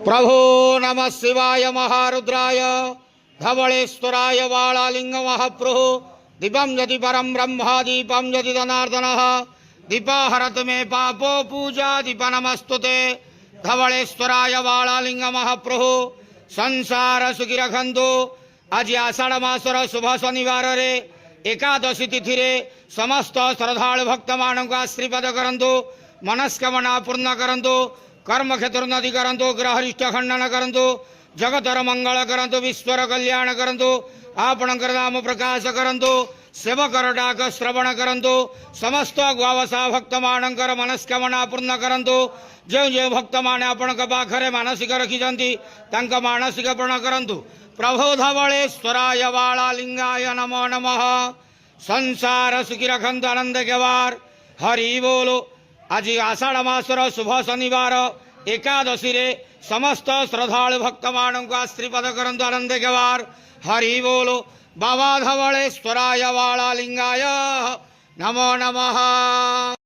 प्रभो नमः शिवाय महारुद्राय धवलेश्वराय वालालिंग महाप्रभु दीपं यदि परम ब्रह्म दीपं यदि जनार्दनः दीपाहरतु मे पापो पूजा दीप नमस्तुते धवलेश्वराय वालालिंग महाप्रभु संसार सुखी रखंतु। आज आषाढ़ मासर शुभ शनिवार रे एकादशी तिथि रे समस्त श्रद्धालु भक्त मानक आशीर्वाद करंतु, मनस्कामना पूर्ण करंतु, कर्म क्षेत्र उन्नति करंतु, ग्रहरिष्ठ खंडन करंतु, जगतर मंगल करंतु, विश्वर कल्याण करंतु, आपणकर नाम प्रकाश करंतु, सेवकर डाक श्रवण करंतु, समस्त ग्वावसा भक्त मानकर मनस्कामना पूर्ण करंतु। जो जो भक्त माने आपणक पाखरे मानसिक रखिजंती तांक मानसिक पूर्ण करंतु। प्रभो धवलेश्वराय वालालिंगाय नमो नमः। संसार सुखी रखंतु, आनंद केवार हरि बोलो। आज आषाढ़ मासर शुभ शनिवार एकादशी रे समस्त श्रद्धालु भक्त मानक आशीर्वाद करंतु, आनंद केवार हरि बोलो। बाबा धवलेश्वराय वालालिंगाय नमो नमः।